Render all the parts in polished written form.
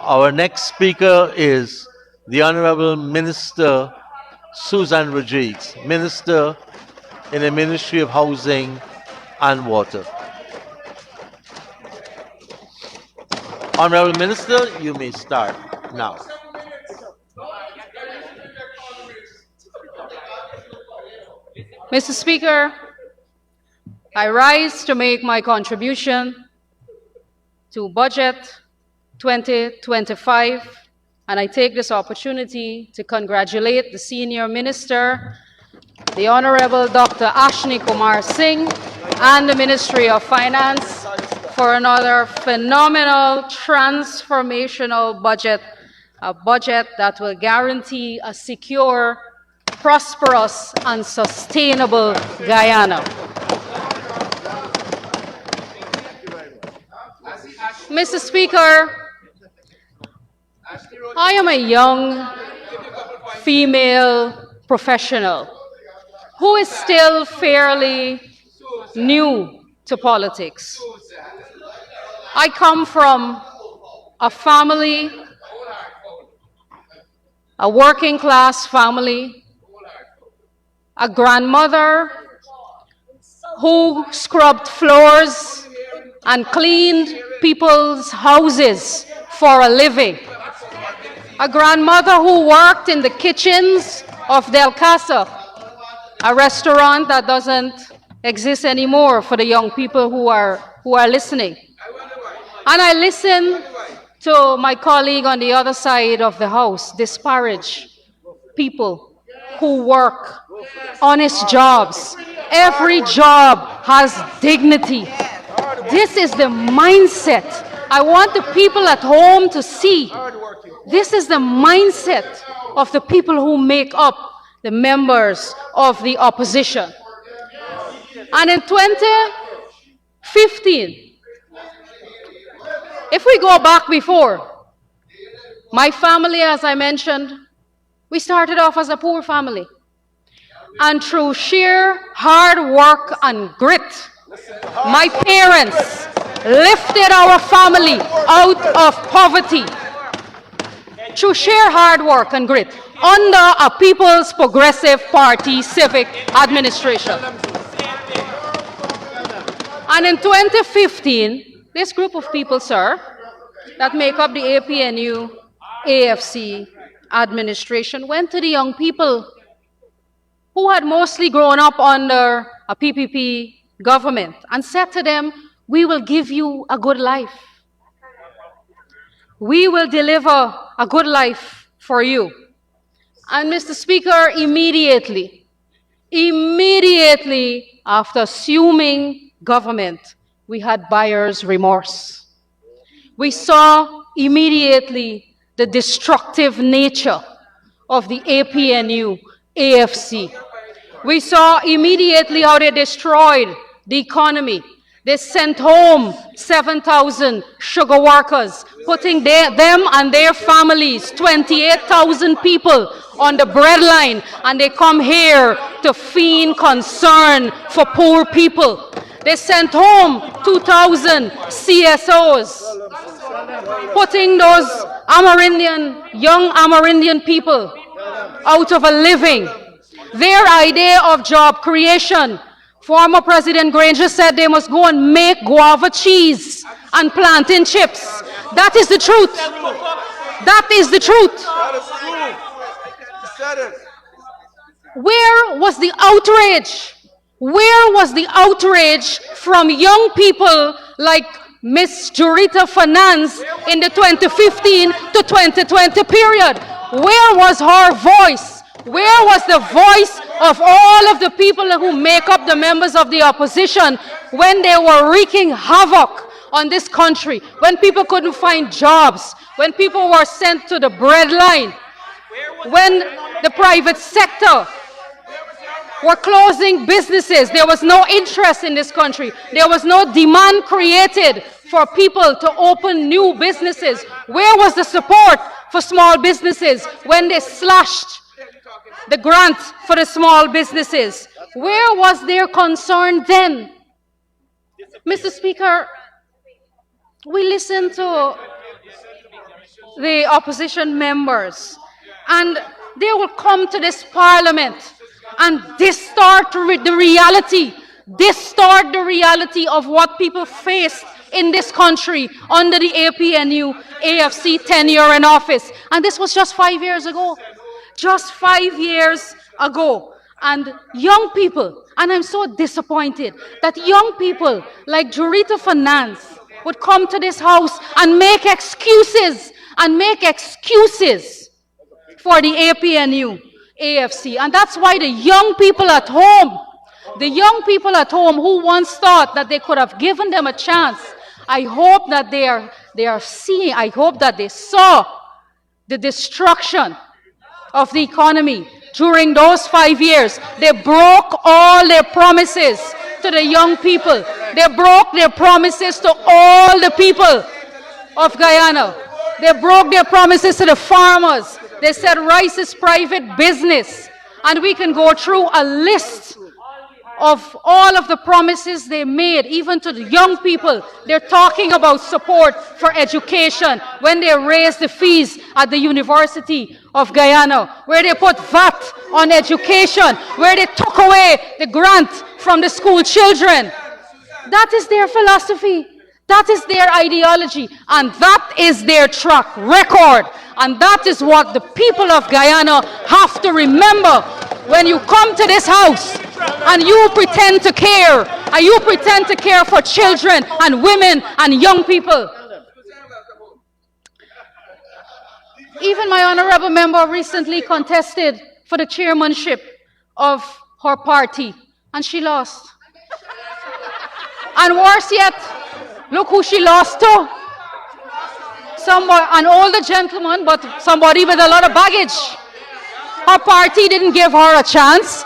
Our next speaker is the Honorable Minister Susan Rodrigues, Minister in the Ministry of Housing and Water. Honorable Minister, you may start now. Mr. Speaker, I rise to make my contribution to Budget 2025, and I take this opportunity to congratulate the Senior Minister, the Honorable Dr. 𝐁𝐔𝐃𝐆𝐄, and the Ministry of Finance for another phenomenal, transformational budget, a budget that will guarantee a secure, prosperous, and sustainable Guyana. Mr. Speaker, I am a young female professional who is still fairly new to politics. I come from a family, a working class family, a grandmother who scrubbed floors and cleaned people's houses for a living. A grandmother who worked in the kitchens of Del Casa, a restaurant that doesn't exist anymore for the young people who are listening. And I listen to my colleague on the other side of the house disparage people who work honest jobs. Every job has dignity. This is the mindset I want the people at home to see. This is the mindset of the people who make up the members of the opposition. And in 2015, if we go back before, my family, as I mentioned, we started off as a poor family. And through sheer hard work and grit, my parents lifted our family out of poverty. Through sheer hard work and grit, under a People's Progressive Party civic administration. And in 2015, this group of people, sir, that make up the APNU AFC administration went to the young people who had mostly grown up under a PPP government and said to them, we will give you a good life. We will deliver a good life for you. And Mr. Speaker, immediately after assuming government, we had buyer's remorse. We saw immediately the destructive nature of the APNU AFC. We saw immediately how they destroyed the economy. They sent home 7,000 sugar workers, putting them and their families, 28,000 people, on the breadline, and they come here to feign concern for poor people. They sent home 2,000 CSOs, putting those young Amerindian people out of a living. Their idea of job creation, former President Granger said they must go and make guava cheese and plantain chips. That is the truth. That is the truth. Where was the outrage? Where was the outrage from young people like Miss Jurita Finance in the 2015 to 2020 period? Where was her voice? Where was the voice of all of the people who make up the members of the opposition when they were wreaking havoc on this country, when people couldn't find jobs, when people were sent to the breadline, when the private sector were closing businesses? There was no interest in this country. There was no demand created for people to open new businesses. Where was the support for small businesses when they slashed the grant for the small businesses? Where was their concern then? Mr. Speaker, we listened to the opposition members, and they will come to this parliament and distort the reality of what people face in this country under the APNU AFC tenure in office. And this was just 5 years ago. Just 5 years ago. And young people, and I'm so disappointed that young people like Jurita Finance would come to this house and make excuses for the APNU AFC. And that's why the young people at home who once thought that they could have given them a chance, I hope that they are seeing, I hope that they saw the destruction of the economy during those 5 years. They broke all their promises to the young people. They broke their promises to all the people of Guyana. They broke their promises to the farmers. They said rice is private business. And we can go through a list of all of the promises they made, even to the young people. They're talking about support for education when they raised the fees at the University of Guyana, where they put VAT on education, where they took away the grant from the school children. That is their philosophy. That is their ideology. And that is their track record. And that is what the people of Guyana have to remember when you come to this house and you pretend to care, and you pretend to care for children and women and young people. Even my honorable member recently contested for the chairmanship of her party, and she lost. And worse yet, look who she lost to. An older gentleman, but somebody with a lot of baggage. Her party didn't give her a chance.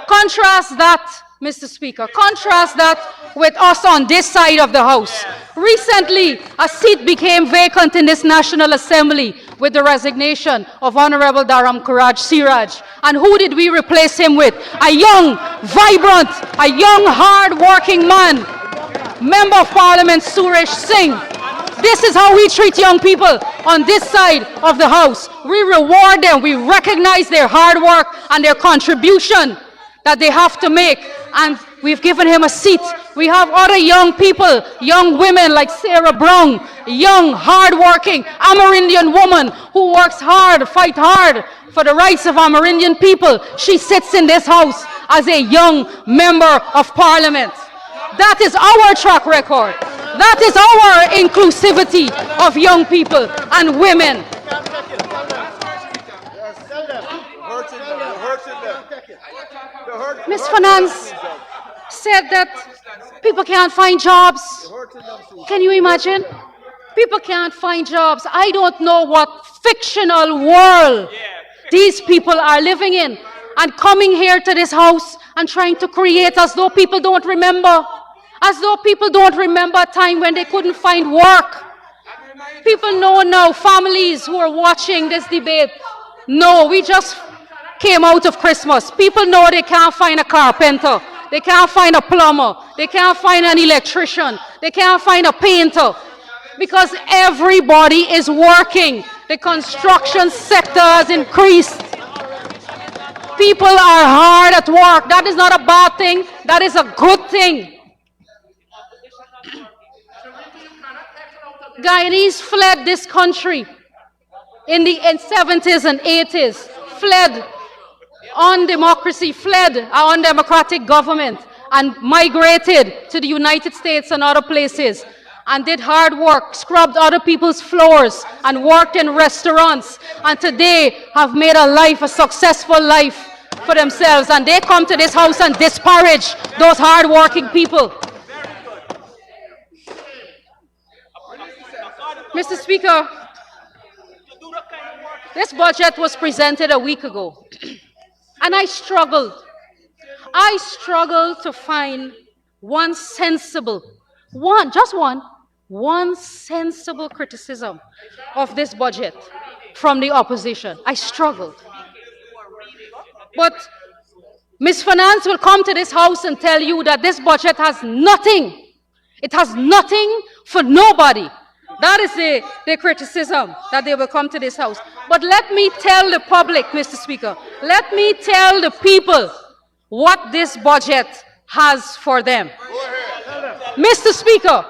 Contrast that, Mr. Speaker, contrast that with us on this side of the House. Recently, a seat became vacant in this National Assembly with the resignation of Honorable Dharam Siraj. And who did we replace him with? A young, vibrant, a young, hard-working man, Member of Parliament Suresh Singh. This is how we treat young people on this side of the House. We reward them, we recognize their hard work and their contribution that they have to make, and we've given him a seat. We have other young people, young women like Sarah Brown, young, hard-working Amerindian woman who works hard, fight hard for the rights of Amerindian people. She sits in this house as a young member of Parliament. That is our track record. That is our inclusivity of young people and women. Ms. Finance said that people can't find jobs. Can you imagine? People can't find jobs. I don't know what fictional world these people are living in, and coming here to this house and trying to create as though people don't remember. As though people don't remember a time when they couldn't find work. People know now, families who are watching this debate, no, we just came out of Christmas. People know they can't find a carpenter. They can't find a plumber. They can't find an electrician. They can't find a painter. Because everybody is working. The construction sector has increased. People are hard at work. That is not a bad thing. That is a good thing. Guyanese fled this country in the 70s and 80s, fled on democracy, fled our undemocratic government, and migrated to the United States and other places, and did hard work, scrubbed other people's floors, and worked in restaurants, and today have made a successful life for themselves. And they come to this house and disparage those hard-working people. Mr. Speaker, this budget was presented a week ago, and I struggled to find one sensible criticism of this budget from the opposition. I struggled. But Ms. Finance will come to this house and tell you that this budget has nothing. It has nothing for nobody. That is the criticism that they will come to this house. But let me tell the public, Mr. Speaker, let me tell the people what this budget has for them. Mr. Speaker,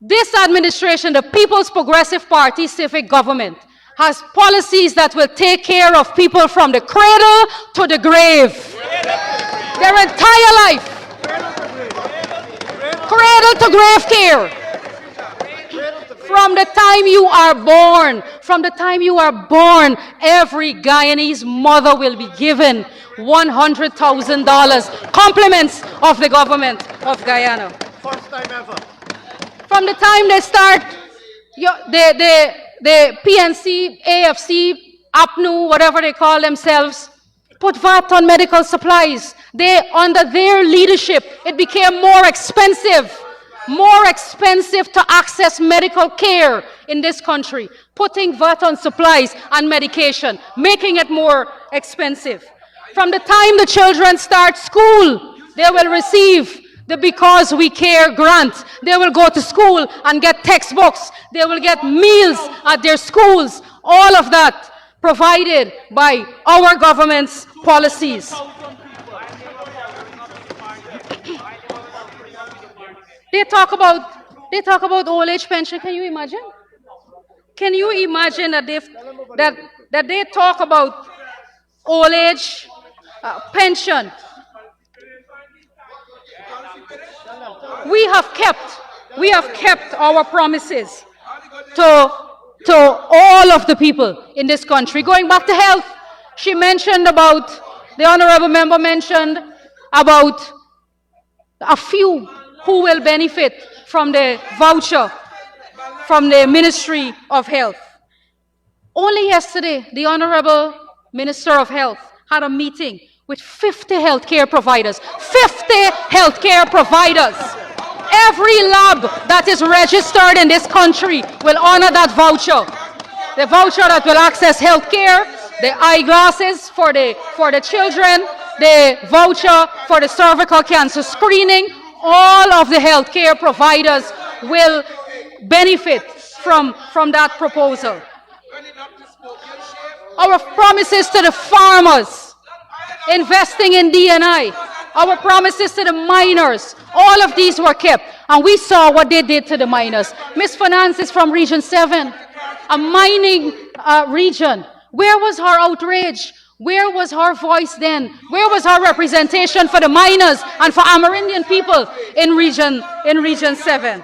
this administration, the People's Progressive Party civic government, has policies that will take care of people from the cradle to the grave. Their entire life. Cradle to grave care. From the time you are born, every Guyanese mother will be given $100,000, compliments of the government of Guyana. First time ever. From the time they start, the PNC, AFC, APNU, whatever they call themselves, put VAT on medical supplies. Under their leadership, it became more expensive to access medical care in this country, putting VAT on supplies and medication, making it more expensive. From the time the children start school, they will receive the Because We Care grant. They will go to school and get textbooks. They will get meals at their schools. All of that provided by our government's policies. They talk about old age pension. Can you imagine? Can you imagine that they talk about old age pension? We have kept our promises to all of the people in this country. Going back to health, the honorable member mentioned about a few who will benefit from the voucher from the Ministry of Health. Only yesterday, the honorable Minister of Health had a meeting with 50 healthcare providers. 50 healthcare providers. Every lab that is registered in this country will honor that voucher. The voucher that will access healthcare, the eyeglasses for the children, the voucher for the cervical cancer screening. All of the healthcare providers will benefit from that proposal. Our promises to the farmers, investing in D&I, our promises to the miners, all of these were kept. And we saw what they did to the miners. Ms. Finance is from Region 7, a mining region. Where was her outrage? Where was her voice then? Where was her representation for the miners and for Amerindian people in Region 7?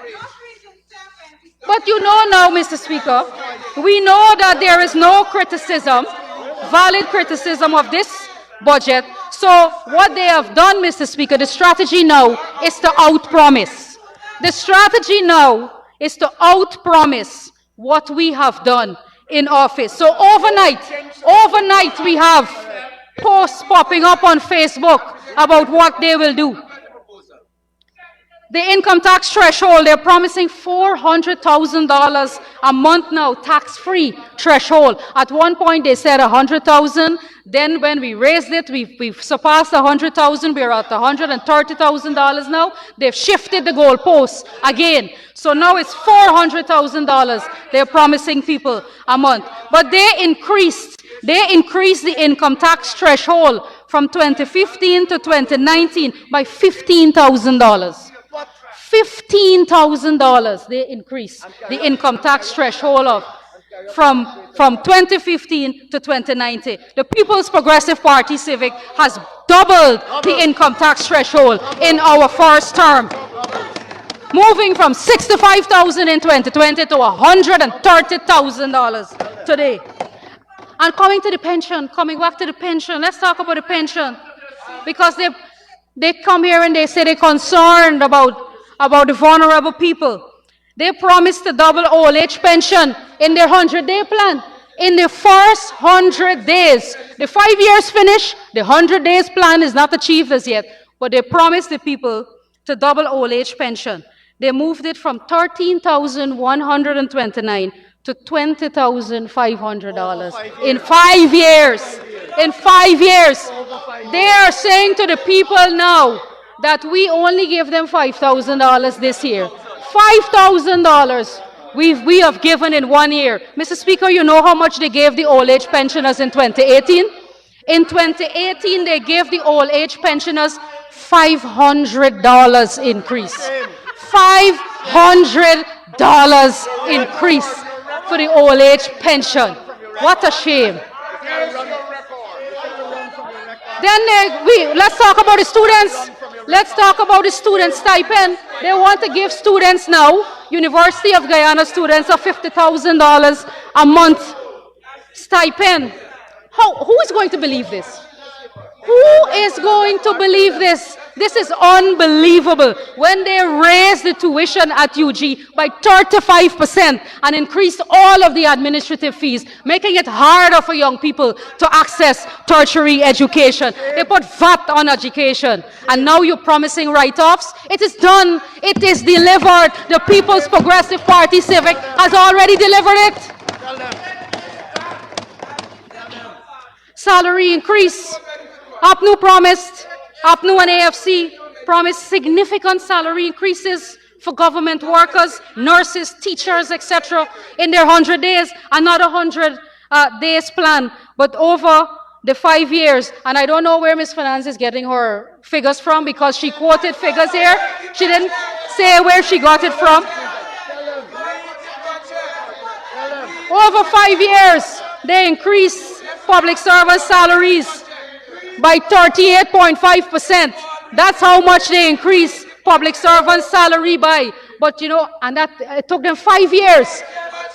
But you know now, Mr. Speaker, we know that there is no criticism, valid criticism of this budget. So what they have done, Mr. Speaker, the strategy now is to outpromise. The strategy now is to outpromise what we have done in office. So overnight we have posts popping up on Facebook about what they will do. The income tax threshold, they're promising $400,000 a month now, tax-free threshold. At one point they said $100,000. Then when we raised it, we've surpassed $100,000. We're at $130,000 now. They've shifted the goalposts again. So now it's $400,000 they're promising people a month. But they increased the income tax threshold from 2015 to 2019 by $15,000. $15,000 they increased the income tax threshold from 2015 to 2019. The People's Progressive Party Civic has doubled the income tax threshold in our first term, moving from $65,000 in 2020 to $130,000 today. And coming back to the pension, let's talk about the pension. Because they come here and they say they're concerned about the vulnerable people. They promised to double old age pension in their 100-day plan. In the first 100 days, the 5 years finish, the 100 days plan is not achieved as yet, but they promised the people to double old age pension. They moved it from $13,129 to $20,500 in 5 years. In 5 years, they are saying to the people now that we only give them $5,000 this year. $5,000 we have given in 1 year. Mr. Speaker, you know how much they gave the old age pensioners in 2018? In 2018, they gave the old age pensioners $500 increase. $500 increase for the old age pension. What a shame. Then let's talk about the students. Let's talk about the student stipend. They want to give students now, University of Guyana students, a $50,000 a month stipend. Who is going to believe this? Who is going to believe this? This is unbelievable. When they raised the tuition at UG by 35% and increased all of the administrative fees, making it harder for young people to access tertiary education. They put VAT on education. And now you're promising write-offs? It is done. It is delivered. The People's Progressive Party Civic has already delivered it. Salary increase. APNU promised, APNU and AFC promised significant salary increases for government workers, nurses, teachers, etc. in their 100 days, another 100 days plan. But over the 5 years, and I don't know where Ms. Finance is getting her figures from because she quoted figures here. She didn't say where she got it from. Over 5 years, they increased public service salaries by 38.5%. That's how much they increased public servants' salary by. But you know, and that it took them 5 years.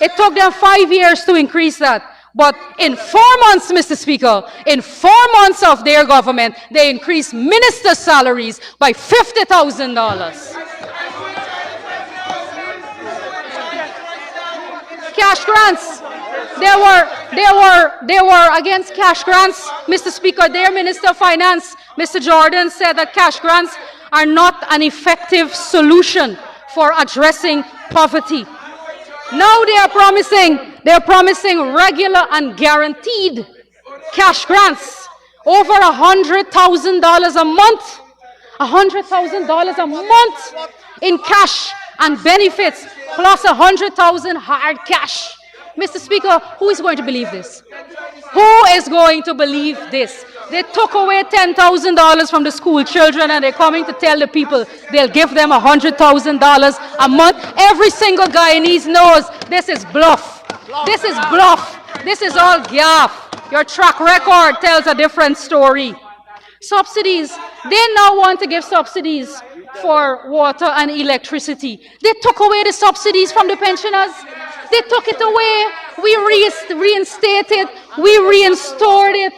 It took them 5 years to increase that. But in 4 months, Mr. Speaker, in 4 months of their government, they increased ministers' salaries by $50,000. Cash grants. They were against cash grants. Mr. Speaker, their Minister of Finance, Mr. Jordan, said that cash grants are not an effective solution for addressing poverty. Now they are promising regular and guaranteed cash grants, over $100,000 a month, $100,000 a month in cash and benefits, plus $100,000 hard cash. Mr. Speaker, who is going to believe this? Who is going to believe this? They took away $10,000 from the school children and they're coming to tell the people they'll give them $100,000 a month. Every single Guyanese knows this is bluff. This is bluff. This is all gaff. Your track record tells a different story. Subsidies. They now want to give subsidies for water and electricity. They took away the subsidies from the pensioners. They took it away. We reinstated. We reinstored it.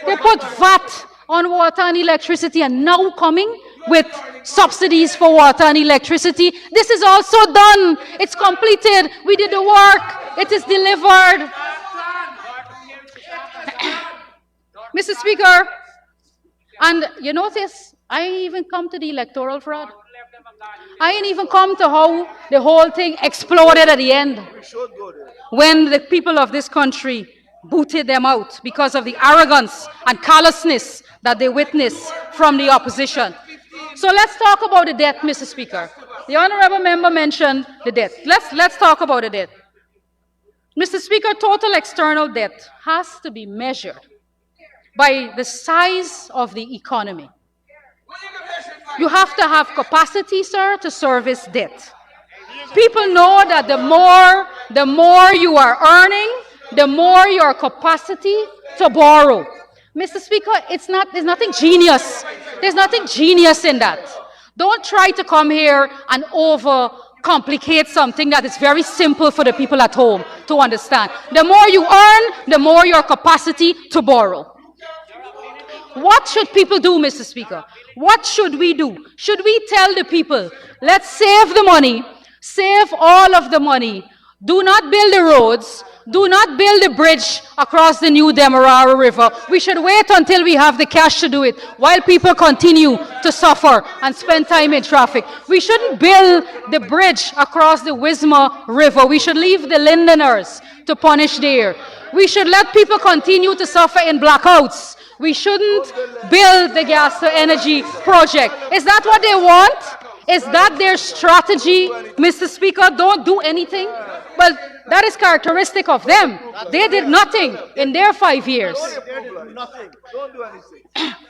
They put VAT on water and electricity and now coming with subsidies for water and electricity. This is also done. It's completed. We did the work. It is delivered. Mr. Speaker, and you notice, I ain't even come to the electoral fraud. I ain't even come to how the whole thing exploded at the end when the people of this country booted them out because of the arrogance and callousness that they witnessed from the opposition. So let's talk about the debt, Mr. Speaker. The honorable member mentioned the debt. Let's talk about the debt. Mr. Speaker, total external debt has to be measured by the size of the economy. You have to have capacity, sir, to service debt. People know that the more you are earning, the more your capacity to borrow. Mr. Speaker, there's nothing genius. There's nothing genius in that. Don't try to come here and overcomplicate something that is very simple for the people at home to understand. The more you earn, the more your capacity to borrow. What should people do, Mr. Speaker? What should we do? Should we tell the people, let's save the money, save all of the money, do not build the roads, do not build a bridge across the new Demerara River. We should wait until we have the cash to do it, while people continue to suffer and spend time in traffic. We shouldn't build the bridge across the Wisma River. We should leave the Londoners to punish there. We should let people continue to suffer in blackouts. We shouldn't build the gas to energy project. Is that what they want? Is that their strategy, Mr. Speaker? Don't do anything? Well, that is characteristic of them. They did nothing in their 5 years.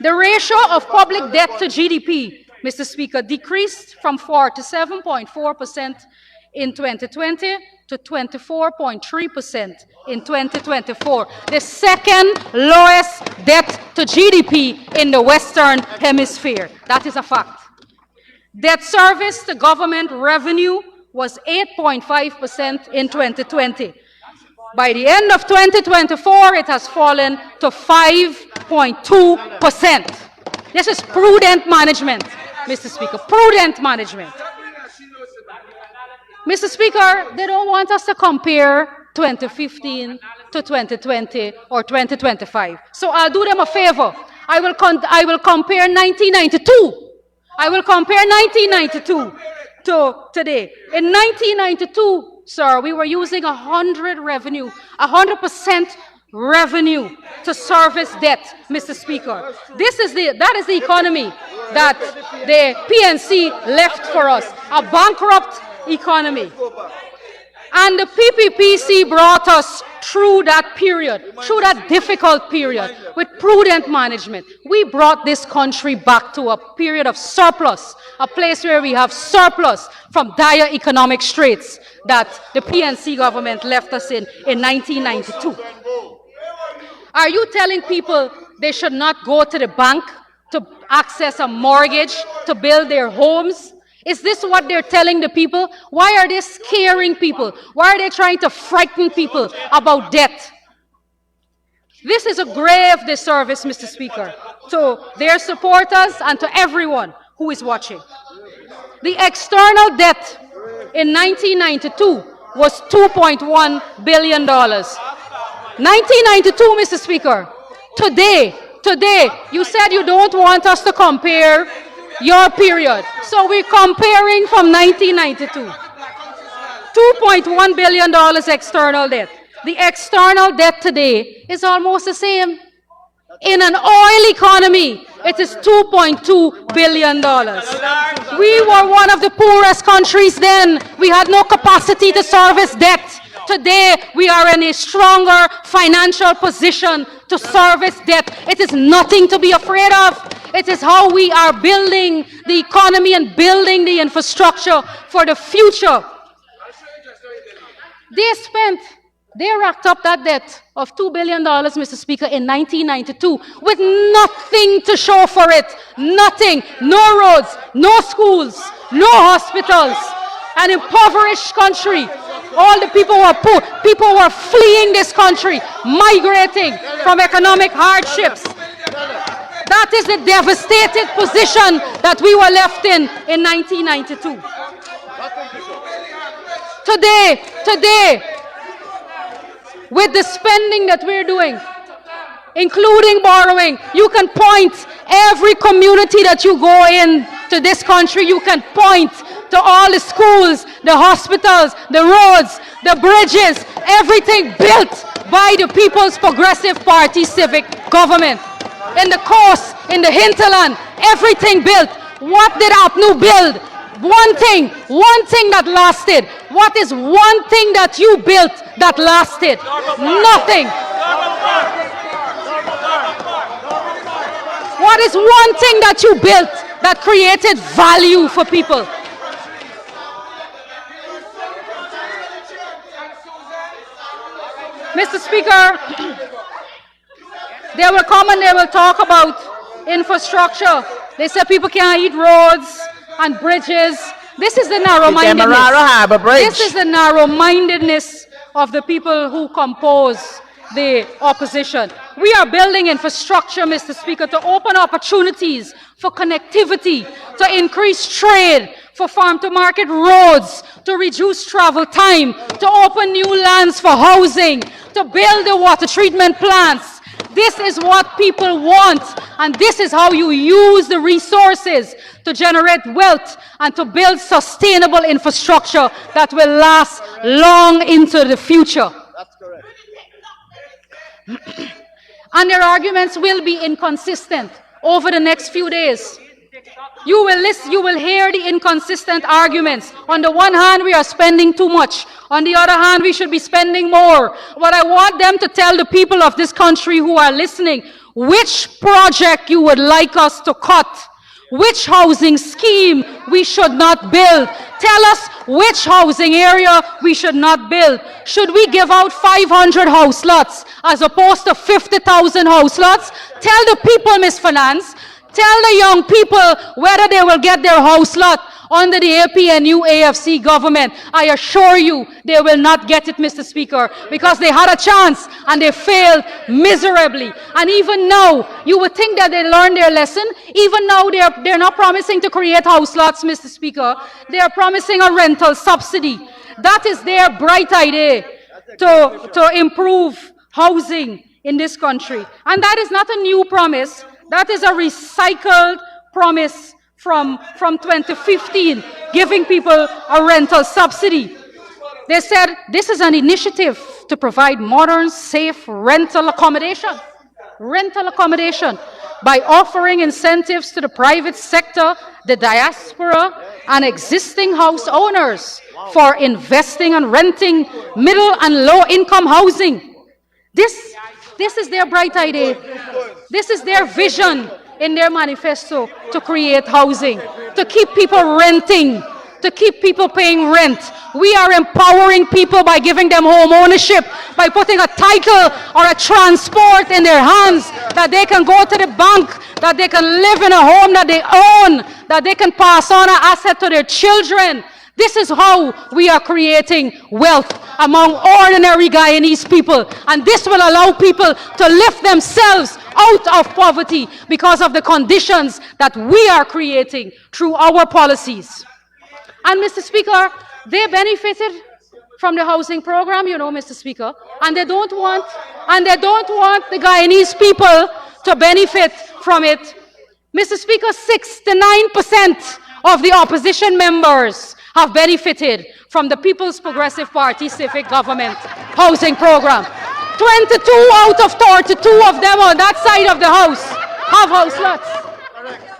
The ratio of public debt to GDP, Mr. Speaker, decreased from 47.4% in 2020 to 24.3% in 2024, the second lowest debt to GDP in the Western Hemisphere. That is a fact. Debt service to government revenue was 8.5% in 2020. By the end of 2024, it has fallen to 5.2%. This is prudent management, Mr. Speaker, prudent management. Mr. Speaker, they don't want us to compare 2015 to 2020 or 2025. So I'll do them a favor. I will compare 1992. I will compare 1992 to today. In 1992, sir, we were using 100% revenue to service debt, Mr. Speaker. That is the economy that the PNC left for us, a bankrupt economy. And the PPPC brought us through that period, through that difficult period, with prudent management. We brought this country back to a period of surplus, a place where we have surplus from dire economic straits that the PNC government left us in 1992. Are you telling people they should not go to the bank to access a mortgage to build their homes? Is this what they're telling the people? Why are they scaring people? Why are they trying to frighten people about debt? This is a grave disservice, Mr. Speaker, to their supporters and to everyone who is watching. The external debt in 1992 was $2.1 billion. 1992, Mr. Speaker. Today, you said you don't want us to compare your period. So we're comparing from 1992. $2.1 billion external debt. The external debt today is almost the same. In an oil economy, it is $2.2 billion. We were one of the poorest countries then. We had no capacity to service debt. Today, we are in a stronger financial position to service debt. It is nothing to be afraid of. It is how we are building the economy and building the infrastructure for the future. They racked up that debt of $2 billion, Mr. Speaker, in 1992 with nothing to show for it. Nothing. No roads, no schools, no hospitals. An impoverished country. All the people were poor. People were fleeing this country, migrating from economic hardships. That is the devastated position that we were left in 1992. Today, with the spending that we're doing, including borrowing, you can point every community that you go in to this country, you can point to all the schools, the hospitals, the roads, the bridges, everything built by the People's Progressive Party civic government. In the coast, in the hinterland, everything built. What did APNU build? One thing that lasted. What is one thing that you built that lasted? Nothing. What is one thing that you built that created value for people? Mr. Speaker, they will come and they will talk about infrastructure. They say people can't eat roads and bridges. This is the narrow-mindedness. This is the narrow-mindedness of the people who compose the opposition. We are building infrastructure, Mr. Speaker, to open opportunities for connectivity, to increase trade, for farm-to-market roads, to reduce travel time, to open new lands for housing, to build the water treatment plants. This is what people want, and this is how you use the resources to generate wealth and to build sustainable infrastructure that will last long into the future. That's correct. And their arguments will be inconsistent over the next few days. You will listen, you will hear the inconsistent arguments. On the one hand, we are spending too much. On the other hand, we should be spending more. But I want them to tell the people of this country who are listening which project you would like us to cut, which housing scheme we should not build. Tell us which housing area we should not build. Should we give out 500 house lots as opposed to 50,000 house lots? Tell the people, Ms. Finance, tell the young people whether they will get their house lot under the APNU AFC government. I assure you they will not get it, Mr. Speaker, because they had a chance and they failed miserably. And even now, you would think that they learned their lesson. Even now, they're not promising to create house lots, Mr. Speaker. They are promising a rental subsidy. That is their bright idea to improve housing in this country. And that is not a new promise. That is a recycled promise from 2015, giving people a rental subsidy. They said this is an initiative to provide modern, safe rental accommodation by offering incentives to the private sector, the diaspora, and existing house owners for investing and renting middle and low-income housing. This is their bright idea. This is their vision in their manifesto to create housing, to keep people renting, to keep people paying rent. We are empowering people by giving them home ownership, by putting a title or a transport in their hands, that they can go to the bank, that they can live in a home that they own, that they can pass on an asset to their children. This is how we are creating wealth among ordinary Guyanese people. And this will allow people to lift themselves out of poverty because of the conditions that we are creating through our policies. And Mr. Speaker, they benefited from the housing program, you know, Mr. Speaker, and they don't want the Guyanese people to benefit from it. Mr. Speaker, 69% of the opposition members have benefited from the People's Progressive Party civic government housing program. 22 out of 32 of them on that side of the house have house lots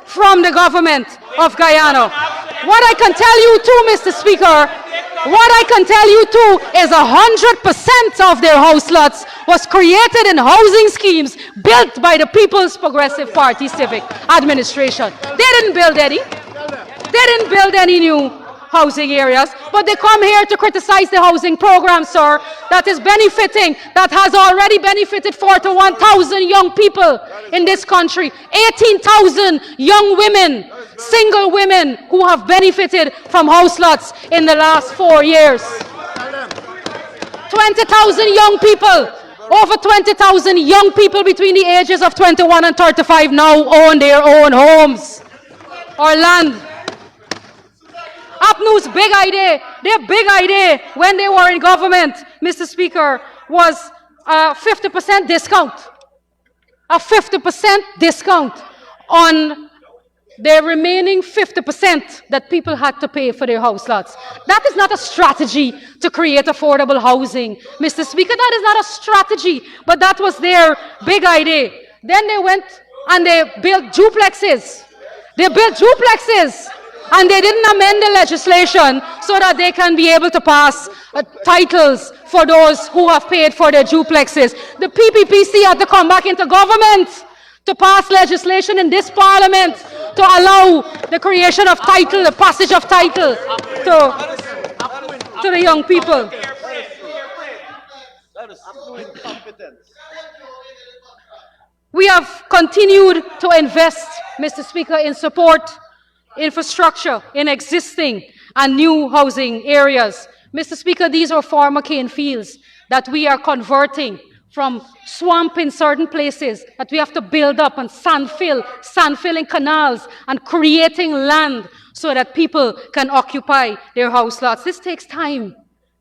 from the government of Guyana. What I can tell you too, Mr. Speaker, what I can tell you too is 100% of their house lots was created in housing schemes built by the People's Progressive Party civic administration. They didn't build any. They didn't build any new housing areas, but they come here to criticize the housing program, sir, that is benefiting, that has already benefited 41,000 young people in this country, 18,000 young women, single women who have benefited from house lots in the last 4 years. 20,000 young people, over 20,000 young people between the ages of 21 and 35 now own their own homes or land. APNU's big idea, their big idea when they were in government, Mr. Speaker, was a 50% discount. A 50% discount on the remaining 50% that people had to pay for their house lots. That is not a strategy to create affordable housing, Mr. Speaker. That is not a strategy, but that was their big idea. Then they went and they built duplexes. They built duplexes. And they didn't amend the legislation so that they can be able to pass titles for those who have paid for their duplexes. The PPPC had to come back into government to pass legislation in this parliament to allow the creation of title, the passage of title to the young people. We have continued to invest, Mr. Speaker, in support infrastructure in existing and new housing areas. Mr. Speaker, these are former cane fields that we are converting from swamp in certain places that we have to build up and sand-filling canals and creating land so that people can occupy their house lots. This takes time,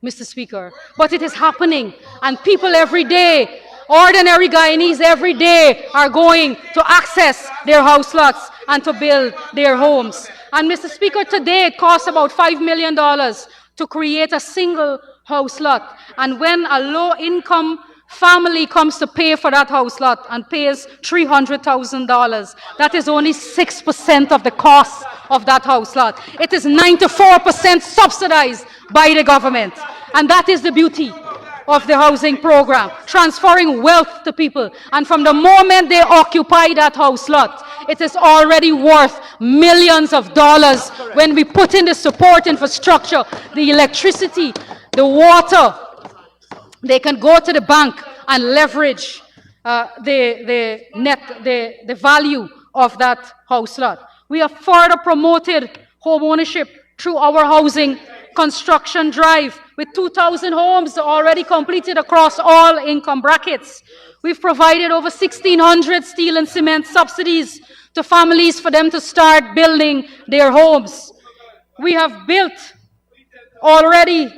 Mr. Speaker, but it is happening, and people every day, ordinary Guyanese every day, are going to access their house lots and to build their homes. And Mr. Speaker, today it costs about $5 million to create a single house lot. And when a low-income family comes to pay for that house lot and pays $300,000, that is only 6% of the cost of that house lot. It is 94% subsidized by the government. And that is the beauty of the housing program, transferring wealth to people. And from the moment they occupy that house lot, it is already worth millions of dollars when we put in the support infrastructure, the electricity, the water. They can go to the bank and leverage the value of that house lot. We have further promoted home ownership through our housing construction drive, with 2,000 homes already completed across all income brackets. We've provided over 1,600 steel and cement subsidies to families for them to start building their homes. We have built already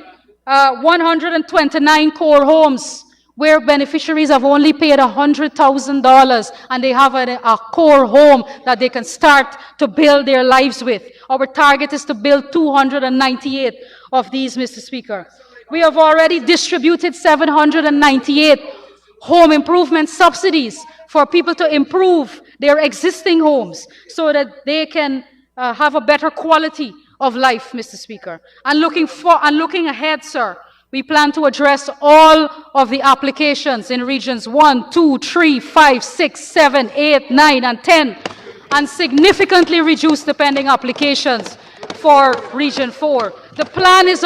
129 core homes where beneficiaries have only paid $100,000 and they have a core home that they can start to build their lives with. Our target is to build 298 of these, Mr. Speaker. We have already distributed 798 home improvement subsidies for people to improve their existing homes so that they can have a better quality of life, Mr. Speaker. And looking ahead, sir, we plan to address all of the applications in regions 1, 2, 3, 5, 6, 7, 8, 9, and 10, and significantly reduce the pending applications for Region 4. The plan is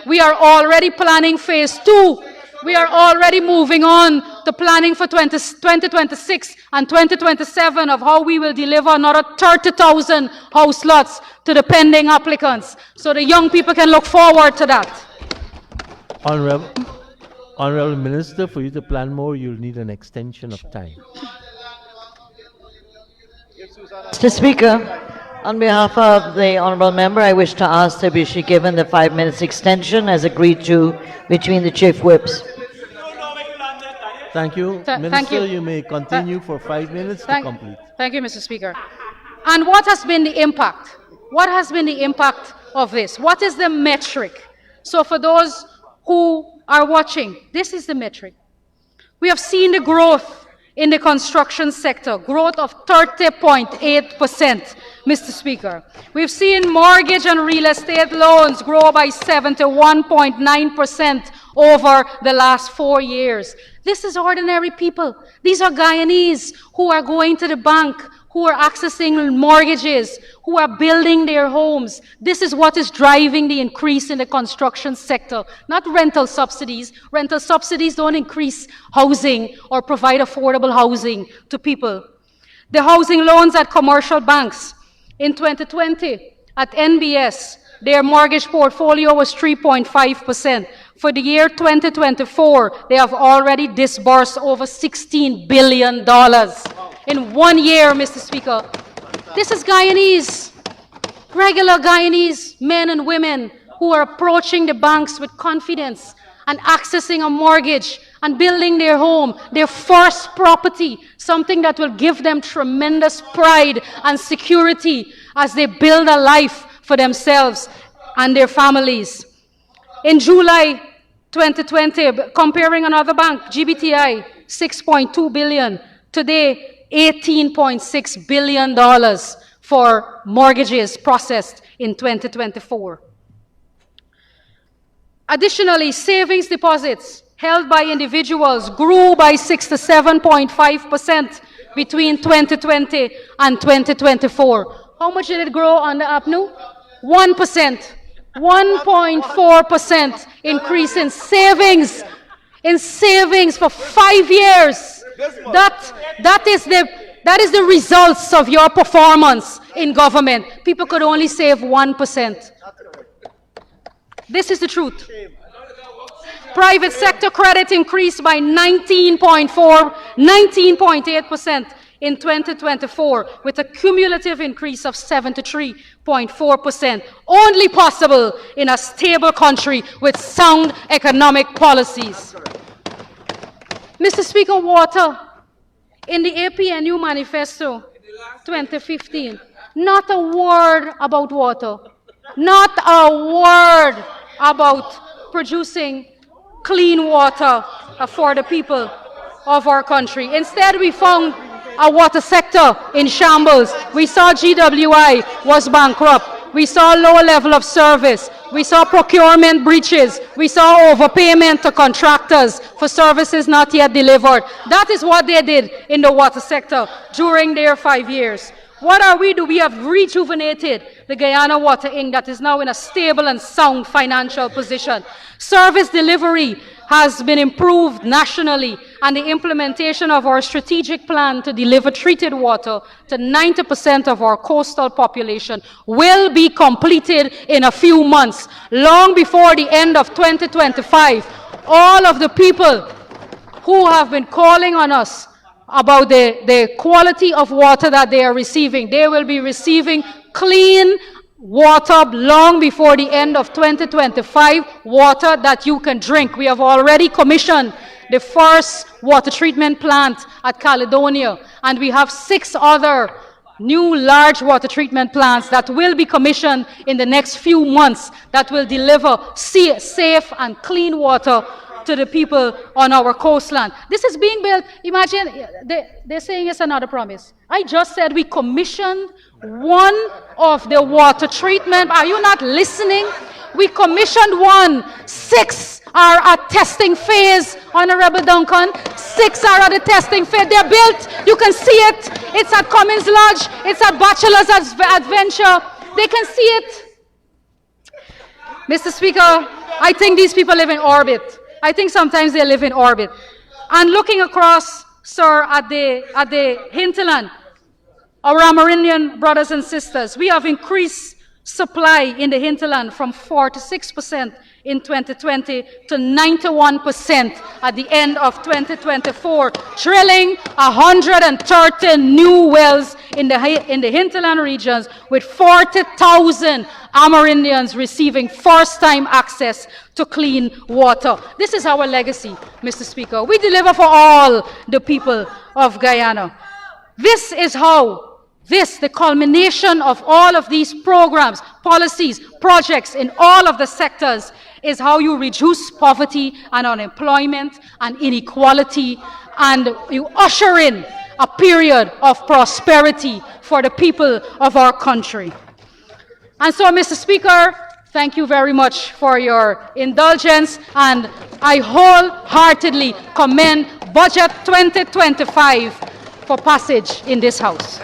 we are already planning phase 2. We are already moving on to planning for 2026 and 2027 of how we will deliver another 30,000 house lots to the pending applicants, so the young people can look forward to that. Honorable Minister, for you to plan more, you'll need an extension of time. Mr. Speaker, on behalf of the honourable member, I wish to ask that we should be given the 5 minutes extension as agreed to between the chief whips. Thank you. Minister, thank you. You may continue for 5 minutes to complete. Thank you, Mr. Speaker. And what has been the impact? What has been the impact of this? What is the metric? So for those who are watching, this is the metric. We have seen the growth in the construction sector, growth of 30.8%, Mr. Speaker. We've seen mortgage and real estate loans grow by 71.9% over the last 4 years. This is ordinary people. These are Guyanese who are going to the bank, who are accessing mortgages, who are building their homes. This is what is driving the increase in the construction sector, not rental subsidies. Rental subsidies don't increase housing or provide affordable housing to people. The housing loans at commercial banks in 2020 at NBS, their mortgage portfolio was 3.5%. For the year 2024, they have already disbursed over $16 billion in 1 year, Mr. Speaker. This is Guyanese, regular Guyanese men and women who are approaching the banks with confidence and accessing a mortgage and building their home, their first property, something that will give them tremendous pride and security as they build a life for themselves and their families. In July 2020, comparing another bank, GBTI, $6.2 billion. Today, $18.6 billion for mortgages processed in 2024. Additionally, savings deposits held by individuals grew by 67.5% between 2020 and 2024. How much did it grow on the APNU? 1%. 1.4% increase in savings for 5 years. That is the results of your performance in government. People could only save 1%. This is the truth. Private sector credit increased by 19.8% in 2024, with a cumulative increase of 73.4%, only possible in a stable country with sound economic policies. Mr. Speaker, water. In the APNU Manifesto 2015, not a word about water, not a word about producing clean water for the people of our country. Instead, we found a water sector in shambles. We saw GWI was bankrupt. We saw low level of service. We saw procurement breaches. We saw overpayment to contractors for services not yet delivered. That is what they did in the water sector during their 5 years. What are we do? We have rejuvenated the Guyana Water Inc. that is now in a stable and sound financial position. Service delivery has been improved nationally, and the implementation of our strategic plan to deliver treated water to 90% of our coastal population will be completed in a few months, long before the end of 2025. All of the people who have been calling on us about the quality of water that they are receiving, they will be receiving clean water long before the end of 2025, water that you can drink. We have already commissioned the first water treatment plant at Caledonia, and we have 6 other new large water treatment plants that will be commissioned in the next few months that will deliver safe and clean water to the people on our coastline. This is being built. Imagine, they're saying it's another promise. I just said we commissioned one of the water treatment. Are you not listening? We commissioned one. 6 are at testing phase, Honorable Duncan. 6 are at the testing phase. They're built. You can see it. It's at Cummins Lodge. It's at Bachelor's Adventure. They can see it. Mr. Speaker, I think these people live in orbit. I think sometimes they live in orbit. And looking across, sir, at the hinterland, our Amerindian brothers and sisters, we have increased supply in the hinterland from 46% in 2020 to 91% at the end of 2024, drilling 130 new wells in the hinterland regions, with 40,000 Amerindians receiving first-time access to clean water. This is our legacy, Mr. Speaker. We deliver for all the people of Guyana. This is how the culmination of all of these programs, policies, projects in all of the sectors is how you reduce poverty and unemployment and inequality, and you usher in a period of prosperity for the people of our country. And so, Mr. Speaker, thank you very much for your indulgence, and I wholeheartedly commend Budget 2025 for passage in this House.